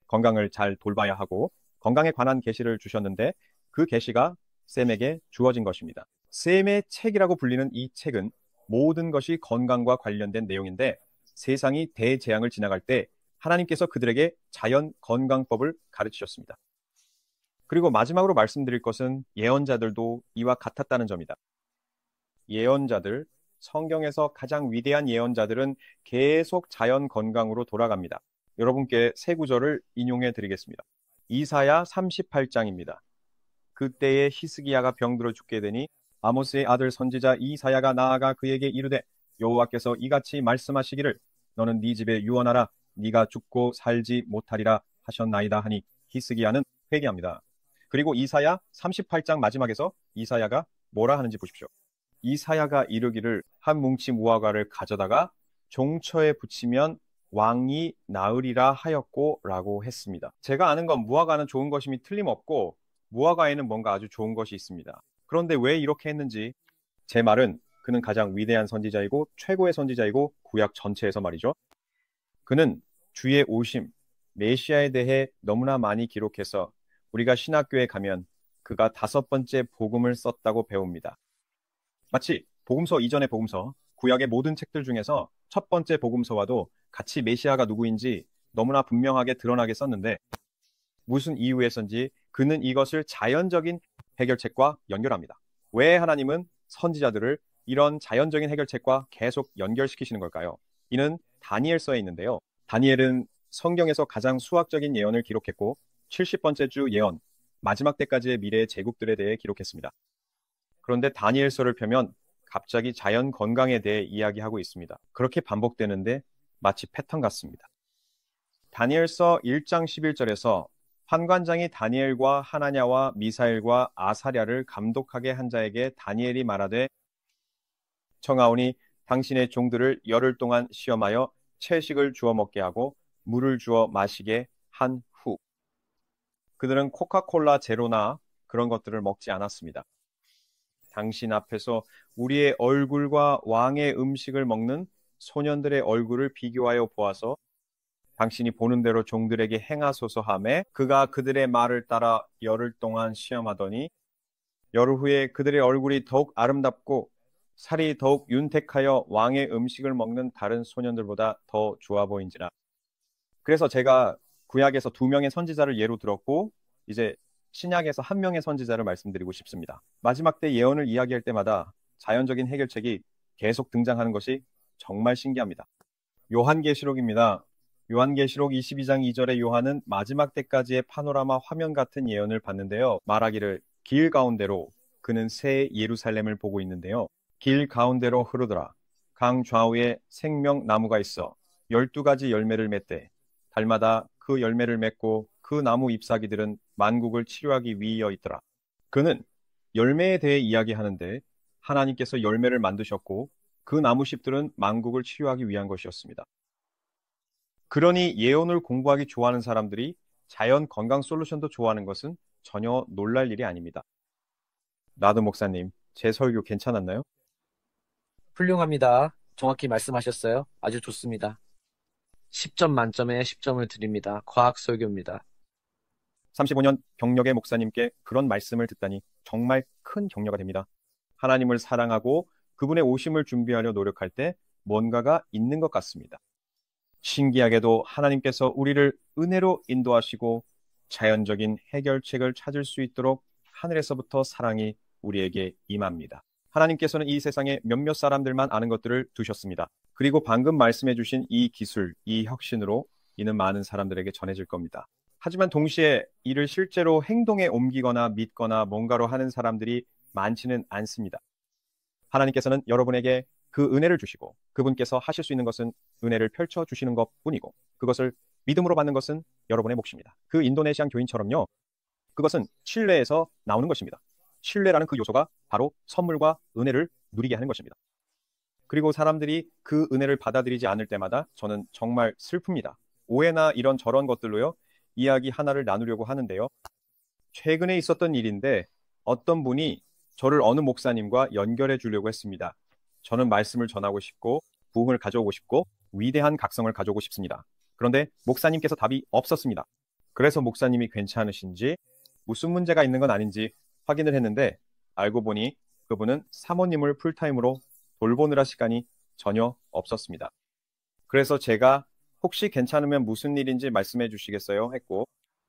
건강을 잘 돌봐야 하고 건강에 관한 계시를 주셨는데 그 계시가 샘에게 주어진 것입니다. 샘의 책이라고 불리는 이 책은 모든 것이 건강과 관련된 내용인데 세상이 대재앙을 지나갈 때 하나님께서 그들에게 자연 건강법을 가르치셨습니다. 그리고 마지막으로 말씀드릴 것은 예언자들도 이와 같았다는 점이다. 예언자들, 성경에서 가장 위대한 예언자들은 계속 자연 건강으로 돌아갑니다. 여러분께 세 구절을 인용해 드리겠습니다. 이사야 38장입니다. 그때에 히스기야가 병들어 죽게 되니 아모스의 아들 선지자 이사야가 나아가 그에게 이르되 여호와께서 이같이 말씀하시기를 너는 네 집에 유언하라 네가 죽고 살지 못하리라 하셨나이다 하니 히스기야는 회개합니다. 그리고 이사야 38장 마지막에서 이사야가 뭐라 하는지 보십시오. 이사야가 이르기를 한 뭉치 무화과를 가져다가 종처에 붙이면 왕이 나으리라 하였고 라고 했습니다. 제가 아는 건 무화과는 좋은 것임이 틀림없고 무화과에는 뭔가 아주 좋은 것이 있습니다. 그런데 왜 이렇게 했는지 제 말은 그는 가장 위대한 선지자이고 최고의 선지자이고 구약 전체에서 말이죠. 그는 주의 오심, 메시아에 대해 너무나 많이 기록해서 우리가 신학교에 가면 그가 5번째 복음을 썼다고 배웁니다. 마치 복음서 이전의 복음서, 구약의 모든 책들 중에서 첫 번째 복음서와도 같이 메시아가 누구인지 너무나 분명하게 드러나게 썼는데 무슨 이유에서인지 그는 이것을 자연적인 해결책과 연결합니다. 왜 하나님은 선지자들을 이런 자연적인 해결책과 계속 연결시키시는 걸까요? 이는 다니엘서에 있는데요. 다니엘은 성경에서 가장 수학적인 예언을 기록했고 70번째 주 예언, 마지막 때까지의 미래의 제국들에 대해 기록했습니다. 그런데 다니엘서를 펴면 갑자기 자연 건강에 대해 이야기하고 있습니다. 그렇게 반복되는데 마치 패턴 같습니다. 다니엘서 1장 11절에서 환관장이 다니엘과 하나냐와 미사엘과 아사랴를 감독하게 한 자에게 다니엘이 말하되 청하오니 당신의 종들을 열흘 동안 시험하여 채식을 주어 먹게 하고 물을 주어 마시게 한 후 그들은 코카콜라 제로나 그런 것들을 먹지 않았습니다. 당신 앞에서 우리의 얼굴과 왕의 음식을 먹는 소년들의 얼굴을 비교하여 보아서 당신이 보는 대로 종들에게 행하소서 하매 그가 그들의 말을 따라 열흘 동안 시험하더니 열흘 후에 그들의 얼굴이 더욱 아름답고 살이 더욱 윤택하여 왕의 음식을 먹는 다른 소년들보다 더 좋아 보인지라. 그래서 제가 구약에서 2명의 선지자를 예로 들었고 이제 신약에서 1명의 선지자를 말씀드리고 싶습니다. 마지막 때 예언을 이야기할 때마다 자연적인 해결책이 계속 등장하는 것이 정말 신기합니다. 요한계시록입니다. 요한계시록 22장 2절에 요한은 마지막 때까지의 파노라마 화면 같은 예언을 봤는데요. 말하기를 길 가운데로 그는 새 예루살렘을 보고 있는데요. 길 가운데로 흐르더라. 강 좌우에 생명나무가 있어 12가지 열매를 맺되 달마다 그 열매를 맺고 그 나무 잎사귀들은 만국을 치료하기 위하여 있더라. 그는 열매에 대해 이야기하는데 하나님께서 열매를 만드셨고 그 나무잎들은 만국을 치료하기 위한 것이었습니다. 그러니 예언을 공부하기 좋아하는 사람들이 자연 건강 솔루션도 좋아하는 것은 전혀 놀랄 일이 아닙니다. 나도 목사님, 제 설교 괜찮았나요? 훌륭합니다. 정확히 말씀하셨어요. 아주 좋습니다. 10점 만점에 10점을 드립니다. 과학 설교입니다. 35년 경력의 목사님께 그런 말씀을 듣다니 정말 큰 격려가 됩니다. 하나님을 사랑하고 그분의 오심을 준비하려 노력할 때 뭔가가 있는 것 같습니다. 신기하게도 하나님께서 우리를 은혜로 인도하시고 자연적인 해결책을 찾을 수 있도록 하늘에서부터 사랑이 우리에게 임합니다. 하나님께서는 이 세상에 몇몇 사람들만 아는 것들을 두셨습니다. 그리고 방금 말씀해 주신 이 기술, 이 혁신으로 이는 많은 사람들에게 전해질 겁니다. 하지만 동시에 이를 실제로 행동에 옮기거나 믿거나 뭔가로 하는 사람들이 많지는 않습니다. 하나님께서는 여러분에게 그 은혜를 주시고 그분께서 하실 수 있는 것은 은혜를 펼쳐 주시는 것뿐이고 그것을 믿음으로 받는 것은 여러분의 몫입니다. 그 인도네시안 교인처럼요. 그것은 신뢰에서 나오는 것입니다. 신뢰라는 그 요소가 바로 선물과 은혜를 누리게 하는 것입니다. 그리고 사람들이 그 은혜를 받아들이지 않을 때마다 저는 정말 슬픕니다. 오해나 이런 저런 것들로요. 이야기 하나를 나누려고 하는데요. 최근에 있었던 일인데 어떤 분이 저를 어느 목사님과 연결해 주려고 했습니다. 저는 말씀을 전하고 싶고 부흥을 가져오고 싶고 위대한 각성을 가져오고 싶습니다. 그런데 목사님께서 답이 없었습니다. 그래서 목사님이 괜찮으신지 무슨 문제가 있는 건 아닌지 확인을 했는데 알고 보니 그분은 사모님을 풀타임으로 돌보느라 시간이 전혀 없었습니다. 그래서 제가 혹시 괜찮으면 무슨 일인지 말씀해 주시겠어요? 했고,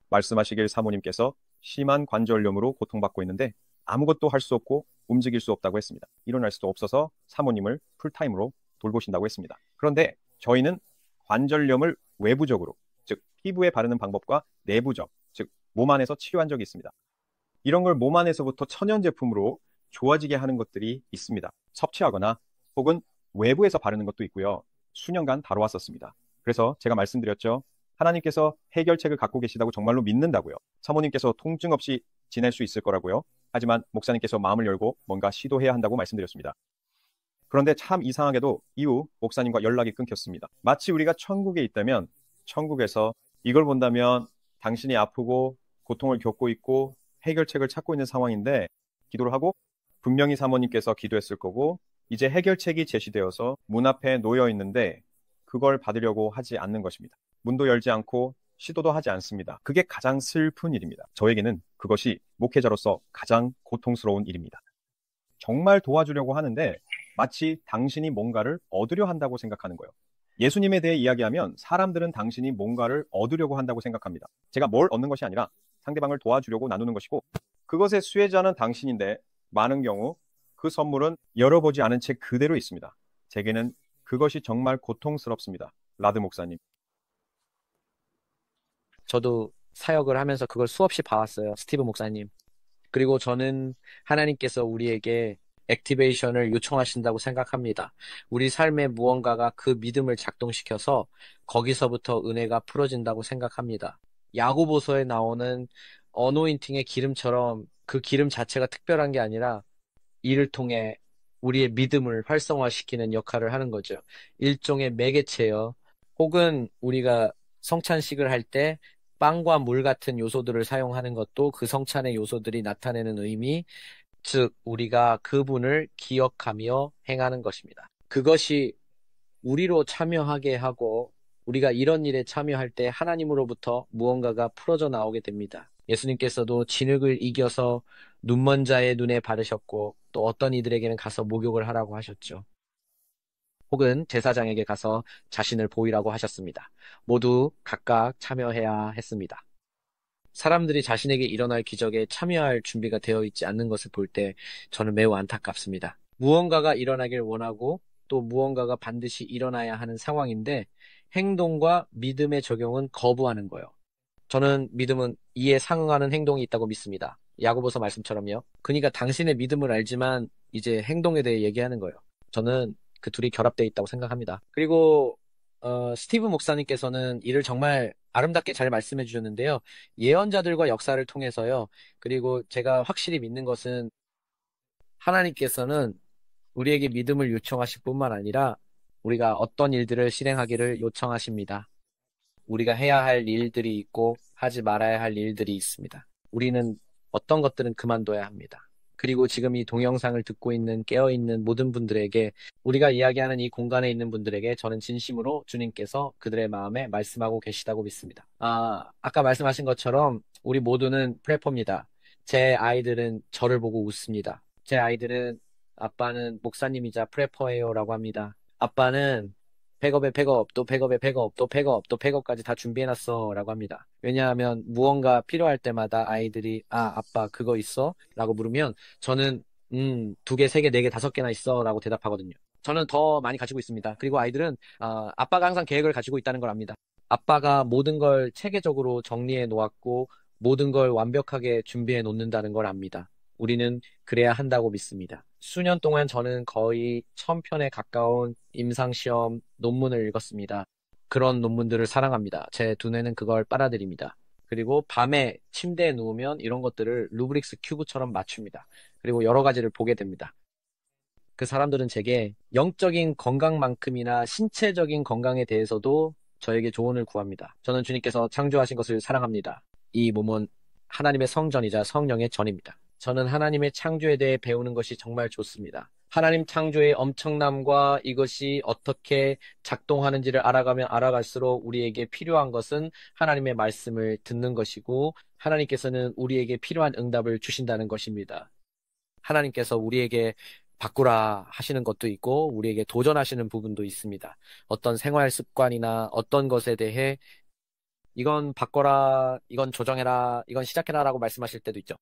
말씀하시길 사모님께서 심한 관절염으로 고통받고 있는데 아무것도 할 수 없고 움직일 수 없다고 했습니다. 일어날 수도 없어서 사모님을 풀타임으로 돌보신다고 했습니다. 그런데 저희는 관절염을 외부적으로, 즉 피부에 바르는 방법과 내부적, 즉 몸 안에서 치료한 적이 있습니다. 이런 걸 몸 안에서부터 천연 제품으로 좋아지게 하는 것들이 있습니다. 섭취하거나 혹은 외부에서 바르는 것도 있고요. 수년간 다뤄왔었습니다. 그래서 제가 말씀드렸죠. 하나님께서 해결책을 갖고 계시다고 정말로 믿는다고요. 사모님께서 통증 없이 지낼 수 있을 거라고요. 하지만 목사님께서 마음을 열고 뭔가 시도해야 한다고 말씀드렸습니다. 그런데 참 이상하게도 이후 목사님과 연락이 끊겼습니다. 마치 우리가 천국에 있다면 천국에서 이걸 본다면 당신이 아프고 고통을 겪고 있고 해결책을 찾고 있는 상황인데 기도를 하고 분명히 사모님께서 기도했을 거고 이제 해결책이 제시되어서 문 앞에 놓여 있는데 그걸 받으려고 하지 않는 것입니다. 문도 열지 않고 시도도 하지 않습니다. 그게 가장 슬픈 일입니다. 저에게는 그것이 목회자로서 가장 고통스러운 일입니다. 정말 도와주려고 하는데 마치 당신이 뭔가를 얻으려 한다고 생각하는 거예요. 예수님에 대해 이야기하면 사람들은 당신이 뭔가를 얻으려고 한다고 생각합니다. 제가 뭘 얻는 것이 아니라 상대방을 도와주려고 나누는 것이고 그것의 수혜자는 당신인데 많은 경우 그 선물은 열어보지 않은 채 그대로 있습니다. 제게는 그것이 정말 고통스럽습니다. 라드 목사님. 저도 사역을 하면서 그걸 수없이 봐왔어요. 스티브 목사님. 그리고 저는 하나님께서 우리에게 액티베이션을 요청하신다고 생각합니다. 우리 삶의 무언가가 그 믿음을 작동시켜서 거기서부터 은혜가 풀어진다고 생각합니다. 야고보서에 나오는 어노인팅의 기름처럼 그 기름 자체가 특별한 게 아니라 이를 통해 우리의 믿음을 활성화시키는 역할을 하는 거죠. 일종의 매개체요. 혹은 우리가 성찬식을 할 때 빵과 물 같은 요소들을 사용하는 것도 그 성찬의 요소들이 나타내는 의미, 즉 우리가 그분을 기억하며 행하는 것입니다. 그것이 우리로 참여하게 하고 우리가 이런 일에 참여할 때 하나님으로부터 무언가가 풀어져 나오게 됩니다. 예수님께서도 진흙을 이겨서 눈먼 자의 눈에 바르셨고 또 어떤 이들에게는 가서 목욕을 하라고 하셨죠. 혹은 제사장에게 가서 자신을 보이라고 하셨습니다. 모두 각각 참여해야 했습니다. 사람들이 자신에게 일어날 기적에 참여할 준비가 되어 있지 않는 것을 볼 때 저는 매우 안타깝습니다. 무언가가 일어나길 원하고 또 무언가가 반드시 일어나야 하는 상황인데 행동과 믿음의 적용은 거부하는 거예요. 저는 믿음은 이에 상응하는 행동이 있다고 믿습니다. 야고보서 말씀처럼요. 그러니까 당신의 믿음을 알지만 이제 행동에 대해 얘기하는 거예요. 저는 그 둘이 결합되어 있다고 생각합니다. 그리고 스티브 목사님께서는 이를 정말 아름답게 잘 말씀해 주셨는데요. 예언자들과 역사를 통해서요. 그리고 제가 확실히 믿는 것은 하나님께서는 우리에게 믿음을 요청하실 뿐만 아니라 우리가 어떤 일들을 실행하기를 요청하십니다. 우리가 해야 할 일들이 있고 하지 말아야 할 일들이 있습니다. 우리는 어떤 것들은 그만둬야 합니다. 그리고 지금 이 동영상을 듣고 있는 깨어있는 모든 분들에게 우리가 이야기하는 이 공간에 있는 분들에게 저는 진심으로 주님께서 그들의 마음에 말씀하고 계시다고 믿습니다. 아까 말씀하신 것처럼 우리 모두는 프레퍼입니다. 제 아이들은 저를 보고 웃습니다. 제 아이들은 아빠는 목사님이자 프레퍼예요 라고 합니다. 아빠는 백업에 백업, 또 백업에 백업, 또 백업, 또 백업까지 다 준비해놨어 라고 합니다. 왜냐하면 무언가 필요할 때마다 아이들이 아빠 그거 있어? 라고 물으면 저는 2개, 3개, 4개, 5개나 있어 라고 대답하거든요. 저는 더 많이 가지고 있습니다. 그리고 아이들은 아빠가 항상 계획을 가지고 있다는 걸 압니다. 아빠가 모든 걸 체계적으로 정리해 놓았고 모든 걸 완벽하게 준비해 놓는다는 걸 압니다. 우리는 그래야 한다고 믿습니다. 수년 동안 저는 거의 1000편에 가까운 임상시험 논문을 읽었습니다. 그런 논문들을 사랑합니다. 제 두뇌는 그걸 빨아들입니다. 그리고 밤에 침대에 누우면 이런 것들을 루브릭스 큐브처럼 맞춥니다. 그리고 여러 가지를 보게 됩니다. 그 사람들은 제게 영적인 건강만큼이나 신체적인 건강에 대해서도 저에게 조언을 구합니다. 저는 주님께서 창조하신 것을 사랑합니다. 이 몸은 하나님의 성전이자 성령의 전입니다. 저는 하나님의 창조에 대해 배우는 것이 정말 좋습니다. 하나님 창조의 엄청남과 이것이 어떻게 작동하는지를 알아가면 알아갈수록 우리에게 필요한 것은 하나님의 말씀을 듣는 것이고 하나님께서는 우리에게 필요한 응답을 주신다는 것입니다. 하나님께서 우리에게 바꾸라 하시는 것도 있고 우리에게 도전하시는 부분도 있습니다. 어떤 생활 습관이나 어떤 것에 대해 이건 바꿔라, 이건 조정해라, 이건 시작해라라고 말씀하실 때도 있죠.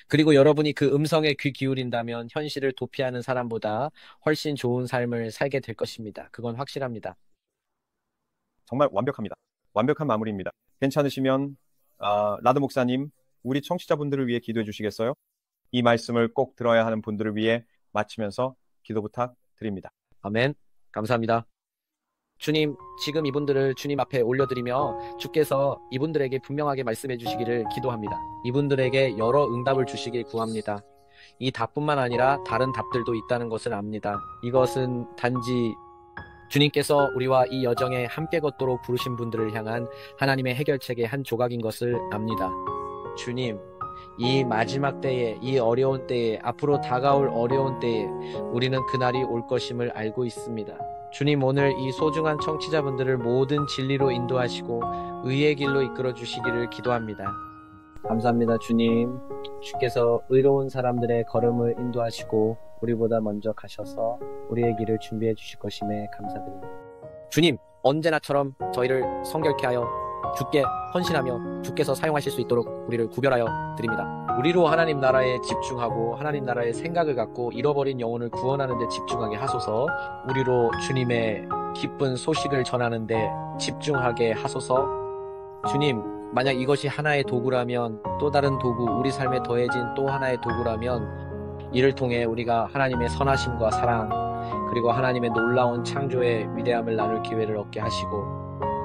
그리고 여러분이 그 음성에 귀 기울인다면 현실을 도피하는 사람보다 훨씬 좋은 삶을 살게 될 것입니다. 그건 확실합니다. 정말 완벽합니다. 완벽한 마무리입니다. 괜찮으시면 라드 목사님, 우리 청취자분들을 위해 기도해 주시겠어요? 이 말씀을 꼭 들어야 하는 분들을 위해 마치면서 기도 부탁드립니다. 아멘. 감사합니다. 주님, 지금 이분들을 주님 앞에 올려드리며 주께서 이분들에게 분명하게 말씀해 주시기를 기도합니다. 이분들에게 여러 응답을 주시길 구합니다. 이 답뿐만 아니라 다른 답들도 있다는 것을 압니다. 이것은 단지 주님께서 우리와 이 여정에 함께 걷도록 부르신 분들을 향한 하나님의 해결책의 한 조각인 것을 압니다. 주님, 이 마지막 때에, 이 어려운 때에, 앞으로 다가올 어려운 때에 우리는 그날이 올 것임을 알고 있습니다. 주님, 오늘 이 소중한 청취자분들을 모든 진리로 인도하시고 의의 길로 이끌어 주시기를 기도합니다. 감사합니다, 주님. 주께서 의로운 사람들의 걸음을 인도하시고 우리보다 먼저 가셔서 우리의 길을 준비해 주실 것임에 감사드립니다. 주님, 언제나처럼 저희를 성결케 하여 주께 헌신하며 주께서 사용하실 수 있도록 우리를 구별하여 드립니다. 우리로 하나님 나라에 집중하고 하나님 나라의 생각을 갖고 잃어버린 영혼을 구원하는 데 집중하게 하소서. 우리로 주님의 기쁜 소식을 전하는 데 집중하게 하소서. 주님, 만약 이것이 하나의 도구라면 또 다른 도구, 우리 삶에 더해진 또 하나의 도구라면 이를 통해 우리가 하나님의 선하심과 사랑 그리고 하나님의 놀라운 창조의 위대함을 나눌 기회를 얻게 하시고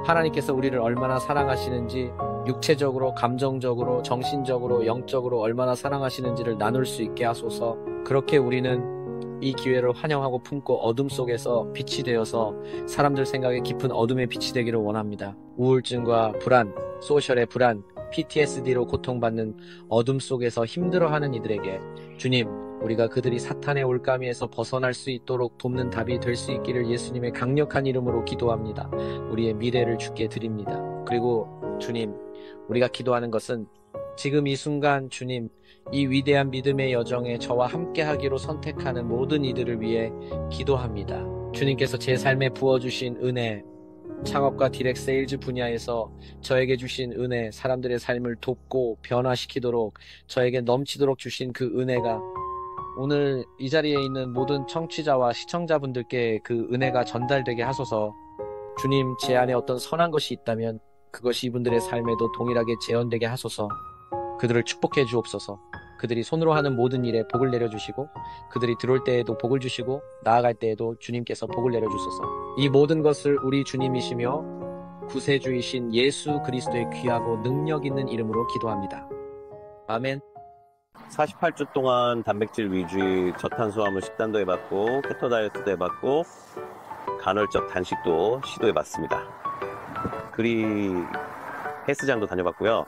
하나님께서 우리를 얼마나 사랑하시는지 육체적으로, 감정적으로, 정신적으로, 영적으로 얼마나 사랑하시는지를 나눌 수 있게 하소서. 그렇게 우리는 이 기회를 환영하고 품고 어둠 속에서 빛이 되어서 사람들 생각에 깊은 어둠의 빛이 되기를 원합니다. 우울증과 불안, 소셜의 불안, PTSD로 고통받는 어둠 속에서 힘들어하는 이들에게 주님, 우리가 그들이 사탄의 올가미에서 벗어날 수 있도록 돕는 답이 될 수 있기를 예수님의 강력한 이름으로 기도합니다. 우리의 미래를 주께 드립니다. 그리고 주님, 우리가 기도하는 것은 지금 이 순간 주님, 이 위대한 믿음의 여정에 저와 함께 하기로 선택하는 모든 이들을 위해 기도합니다. 주님께서 제 삶에 부어주신 은혜, 창업과 디렉 세일즈 분야에서 저에게 주신 은혜, 사람들의 삶을 돕고 변화시키도록 저에게 넘치도록 주신 그 은혜가 오늘 이 자리에 있는 모든 청취자와 시청자분들께 그 은혜가 전달되게 하소서. 주님, 제 안에 어떤 선한 것이 있다면 그것이 이분들의 삶에도 동일하게 재현되게 하소서. 그들을 축복해 주옵소서. 그들이 손으로 하는 모든 일에 복을 내려주시고 그들이 들어올 때에도 복을 주시고 나아갈 때에도 주님께서 복을 내려주소서. 이 모든 것을 우리 주님이시며 구세주이신 예수 그리스도의 귀하고 능력 있는 이름으로 기도합니다. 아멘. 48주 동안 단백질 위주의 저탄수화물 식단도 해봤고 케토 다이어트도 해봤고 간헐적 단식도 시도해봤습니다. 그리 헬스장도 다녀봤고요.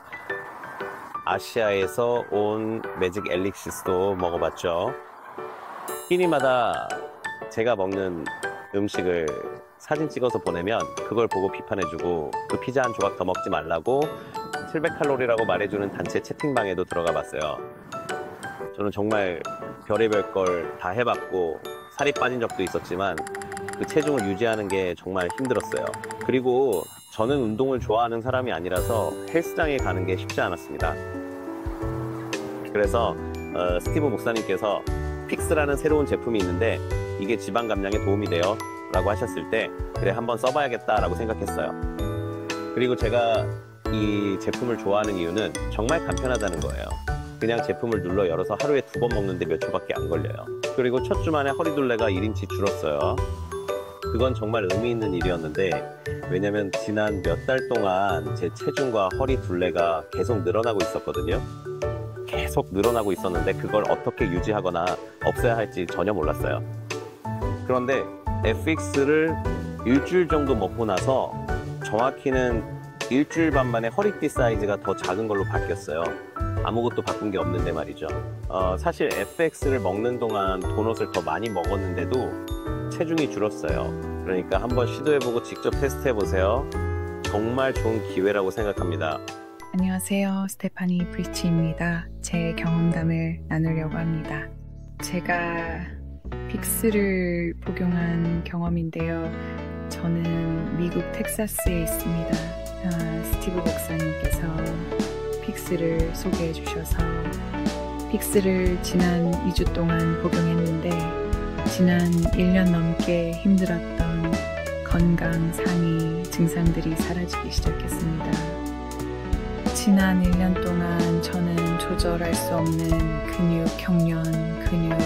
아시아에서 온 매직 엘릭시스도 먹어봤죠. 끼니마다 제가 먹는 음식을 사진 찍어서 보내면 그걸 보고 비판해주고 그 피자 한 조각 더 먹지 말라고 700칼로리라고 말해주는 단체 채팅방에도 들어가 봤어요. 저는 정말 별의별 걸 다 해봤고 살이 빠진 적도 있었지만 그 체중을 유지하는 게 정말 힘들었어요. 그리고 저는 운동을 좋아하는 사람이 아니라서 헬스장에 가는 게 쉽지 않았습니다. 그래서 스티브 목사님께서 픽스라는 새로운 제품이 있는데 이게 지방 감량에 도움이 돼요 라고 하셨을 때 그래 한번 써봐야겠다 라고 생각했어요. 그리고 제가 이 제품을 좋아하는 이유는 정말 간편하다는 거예요. 그냥 제품을 눌러 열어서 하루에 2번 먹는데 몇 초밖에 안 걸려요. 그리고 첫 주 만에 허리둘레가 1인치 줄었어요. 그건 정말 의미 있는 일이었는데 왜냐면 지난 몇 달 동안 제 체중과 허리둘레가 계속 늘어나고 있었거든요. 계속 늘어나고 있었는데 그걸 어떻게 유지하거나 없애야 할지 전혀 몰랐어요. 그런데 FX를 일주일 정도 먹고 나서 정확히는 일주일 반 만에 허리띠 사이즈가 더 작은 걸로 바뀌었어요. 아무것도 바꾼 게 없는데 말이죠. 사실 FX를 먹는 동안 도넛을 더 많이 먹었는데도 체중이 줄었어요. 그러니까 한번 시도해보고 직접 테스트해보세요. 정말 좋은 기회라고 생각합니다. 안녕하세요. 스테파니 브리치입니다. 제 경험담을 나누려고 합니다. 제가 픽스를 복용한 경험인데요. 저는 미국 텍사스에 있습니다. 스티브 목사님께서 픽스를 소개해 주셔서 픽스를 지난 2주 동안 복용했는데 지난 1년 넘게 힘들었던 건강 상위 증상들이 사라지기 시작했습니다. 지난 1년 동안 저는 조절할 수 없는 근육 경련, 근육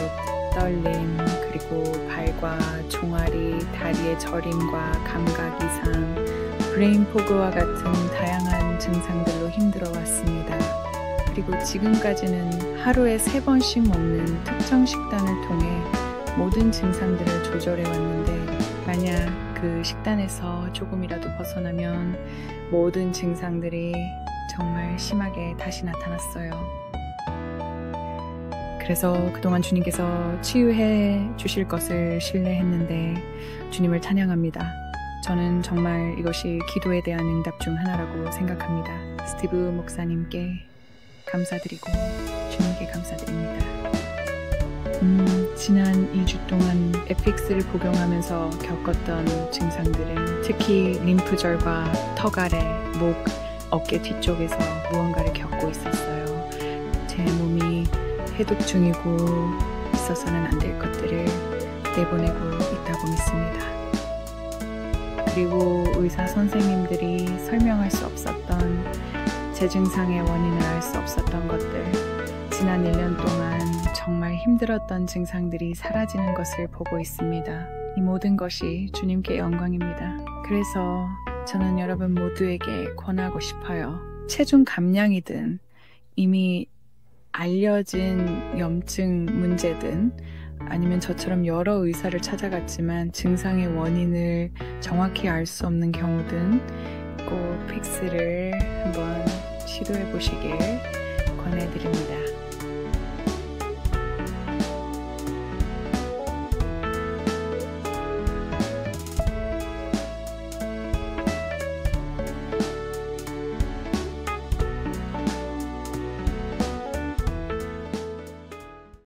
떨림, 그리고 발과 종아리, 다리의 저림과 감각 이상, 브레인 포그와 같은 다양한 증상들로 힘들어 왔습니다. 그리고 지금까지는 하루에 3번씩 먹는 특정 식단을 통해 모든 증상들을 조절해 왔는데 만약 그 식단에서 조금이라도 벗어나면 모든 증상들이 정말 심하게 다시 나타났어요. 그래서 그동안 주님께서 치유해 주실 것을 신뢰했는데 주님을 찬양합니다. 저는 정말 이것이 기도에 대한 응답 중 하나라고 생각합니다. 스티브 목사님께 감사드리고 주님께 감사드립니다. 지난 2주 동안 에픽스를 복용하면서 겪었던 증상들은 특히 림프절과 턱 아래, 목, 어깨 뒤쪽에서 무언가를 겪고 있었어요. 제 몸이 해독 중이고 있어서는 안 될 것들을 내보내고 있다고 믿습니다. 그리고 의사 선생님들이 설명할 수 없었던 제 증상의 원인을 알 수 없었던 것들, 지난 1년 동안 정말 힘들었던 증상들이 사라지는 것을 보고 있습니다. 이 모든 것이 주님께 영광입니다. 그래서 저는 여러분 모두에게 권하고 싶어요. 체중 감량이든 이미 알려진 염증 문제든 아니면 저처럼 여러 의사를 찾아갔지만 증상의 원인을 정확히 알 수 없는 경우든 꼭 픽스를 한번 시도해 보시길 권해드립니다.